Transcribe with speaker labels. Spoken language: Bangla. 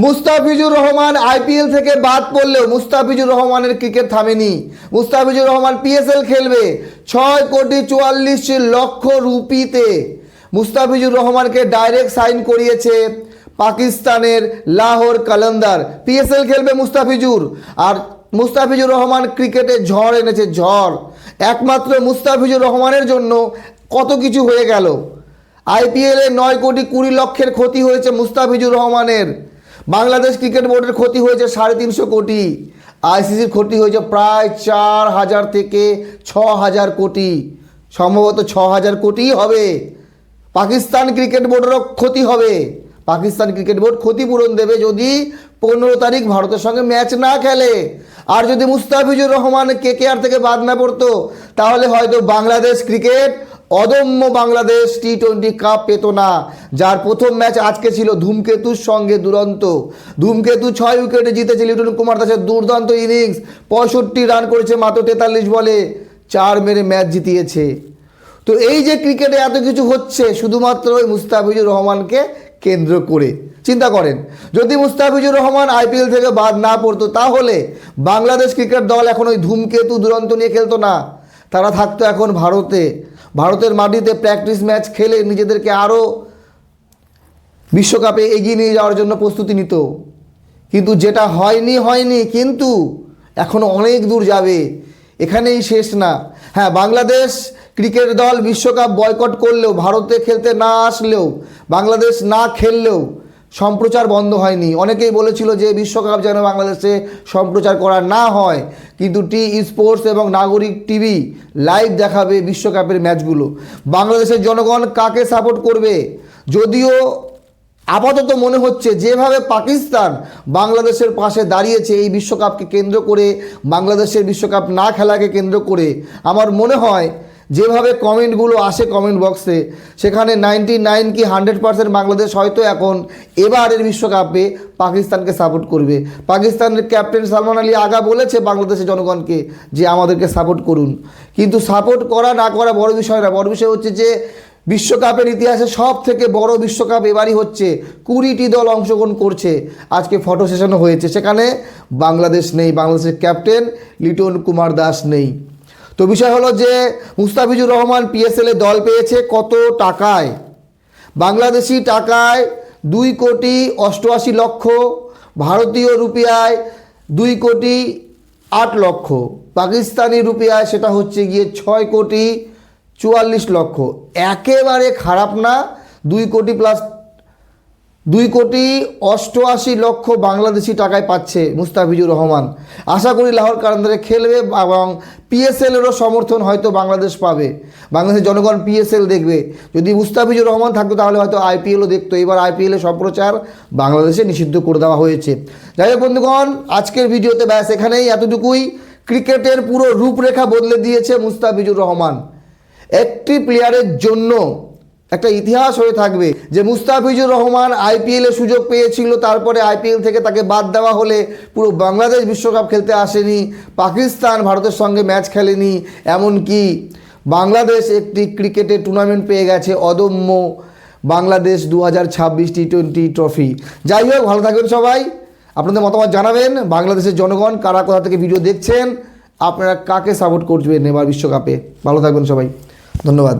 Speaker 1: মুস্তাফিজুর রহমান আইপিএল থেকে বাদ পড়লেও মুস্তাফিজুর রহমানের ক্রিকেট থামেনি। মুস্তাফিজুর রহমান পিএসএল খেলবে 6,44,00,000 রুপিতে। মুস্তাফিজুর রহমানকে ডাইরেক্ট সাইন করিয়েছে পাকিস্তানের লাহোর কালান্দার। পিএসএল খেলবে মুস্তাফিজুর। আর মুস্তাফিজুর রহমান ক্রিকেটে ঝড় এনেছে, ঝড়। একমাত্র মুস্তাফিজুর রহমানের জন্য কত কিছু হয়ে গেল। আইপিএলে 9,20,00,000 ক্ষতি হয়েছে মুস্তাফিজুর রহমানের। বাংলাদেশ ক্রিকেট বোর্ডের ক্ষতি হয়েছে 350 কোটি। আইসিসির ক্ষতি হয়েছে প্রায় 4,000 থেকে 6,000 কোটি, সম্ভবত 6,000 কোটিই হবে। পাকিস্তান ক্রিকেট বোর্ডেরও ক্ষতি হবে। পাকিস্তান ক্রিকেট বোর্ড ক্ষতিপূরণ দেবে যদি 15 তারিখ ভারতের সঙ্গে ম্যাচ না খেলে। আর যদি মুস্তাফিজুর রহমান কেকেআর থেকে বাদ না পড়তো তাহলে হয়তো বাংলাদেশ ক্রিকেট অদম্য বাংলাদেশ টি-20 কাপ পেত না। যার প্রথম ম্যাচ আজকে ছিল ধূমকেতুর সঙ্গে দুরন্ত। ধূমকেতু 6 উইকেটে জিতেছে। লিটন কুমার দাসের দুর্দান্ত ইনিংস, 65 রান করেছে মাত্র 43 বলে, 4 মেরে ম্যাচ জিতিয়েছে। তো এই যে ক্রিকেটে এত কিছু হচ্ছে শুধুমাত্র ওই মুস্তাফিজুর রহমানকে কেন্দ্র করে। চিন্তা করেন, যদি মুস্তাফিজুর রহমান আইপিএল থেকে বাদ না পড়তো তাহলে বাংলাদেশ ক্রিকেট দল এখন ওই ধূমকেতু দুরন্ত নিয়ে খেলতো না। তারা থাকতো এখন ভারতে। ভারতের মাটিতে প্র্যাকটিস ম্যাচ খেলে নিজেদেরকে আরও বিশ্বকাপে এগিয়ে নিয়ে যাওয়ার জন্য প্রস্তুতি নিত। কিন্তু যেটা হয়নি, কিন্তু এখনও অনেক দূর যাবে, এখানেই শেষ না। হ্যাঁ, বাংলাদেশ ক্রিকেট দল বিশ্বকাপ বয়কট করলেও, ভারতে খেলতে না আসলেও, বাংলাদেশ না খেললেও সম্প্রচার বন্ধ হয়নি। অনেকেই বলেছিল যে বিশ্বকাপ যেন বাংলাদেশে সম্প্রচার করা না হয়, কিন্তু টি স্পোর্টস এবং নাগরিক টিভি লাইভ দেখাবে বিশ্বকাপের ম্যাচগুলো। বাংলাদেশের জনগণ কাকে সাপোর্ট করবে? যদিও আপাতত মনে হচ্ছে যেভাবে পাকিস্তান বাংলাদেশের পাশে দাঁড়িয়েছে এই বিশ্বকাপকে কেন্দ্র করে, বাংলাদেশের বিশ্বকাপ না খেলাকে কেন্দ্র করে, আমার মনে হয় যেভাবে কমেন্টগুলো আসে কমেন্ট বক্সে, সেখানে 99 কি 100% বাংলাদেশ হয়তো এখন এবারের বিশ্বকাপে পাকিস্তানকে সাপোর্ট করবে। পাকিস্তানের ক্যাপ্টেন সালমান আলী আগা বলেছে বাংলাদেশের জনগণকে যে আমাদেরকে সাপোর্ট করুন। কিন্তু সাপোর্ট করা না করা বড় বিষয় না, বড় বিষয় হচ্ছে যে বিশ্বকাপের ইতিহাসে সব থেকে বড় বিশ্বকাপ এবারই হচ্ছে। 20টি দল অংশগ্রহণ করছে। আজকে ফটো সেশনও হয়েছে, সেখানে বাংলাদেশ নেই, বাংলাদেশের ক্যাপ্টেন লিটন কুমার দাস নেই। তো বিষয় হলো যে মুস্তাফিজুর রহমান পিএসএলে দল পেয়েছে কত টাকায়? বাংলাদেশি টাকায় 2,88,00,000, ভারতীয় রুপিয়ায় 2,08,00,000, পাকিস্তানি রুপিয়ায় সেটা হচ্ছে গিয়ে 6,44,00,000। একেবারে খারাপ না। 2,88,00,000 বাংলাদেশি টাকায় পাচ্ছে মুস্তাফিজুর রহমান। আশা করি লাহোর কালান্দারে খেলবে এবং পিএসএলেরও সমর্থন হয়তো বাংলাদেশ পাবে। বাংলাদেশের জনগণ পিএসএল দেখবে। যদি মুস্তাফিজুর রহমান থাকতো তাহলে হয়তো আইপিএলও দেখতো। এবার আইপিএলের সম্প্রচার বাংলাদেশে নিষিদ্ধ করে দেওয়া হয়েছে। যাই হোক বন্ধুগণ, আজকের ভিডিওতে ব্যাস এখানেই, এতটুকুই। ক্রিকেটের পুরো রূপরেখা বদলে দিয়েছে মুস্তাফিজুর রহমান। একটি প্লেয়ারের জন্য একটা ইতিহাস হয়ে থাকবে যে মুস্তাফিজুর রহমান আইপিএলে সুযোগ পেয়েছিল, তারপরে আইপিএল থেকে তাকে বাদ দেওয়া হলে পুরো বাংলাদেশ বিশ্বকাপ খেলতে আসেনি, পাকিস্তান ভারতের সঙ্গে ম্যাচ খেলেনি, এমনকি বাংলাদেশ একটি ক্রিকেটের টুর্নামেন্ট পেয়ে গেছে, অদম্য বাংলাদেশ 2026 টি-20 ট্রফি। যাই হোক, ভালো থাকবেন সবাই। আপনাদের মতামত জানাবেন। বাংলাদেশের জনগণ কারা কোথা থেকে ভিডিও দেখছেন, আপনারা কাকে সাপোর্ট করবেন এবার বিশ্বকাপে। ভালো থাকবেন সবাই, ধন্যবাদ।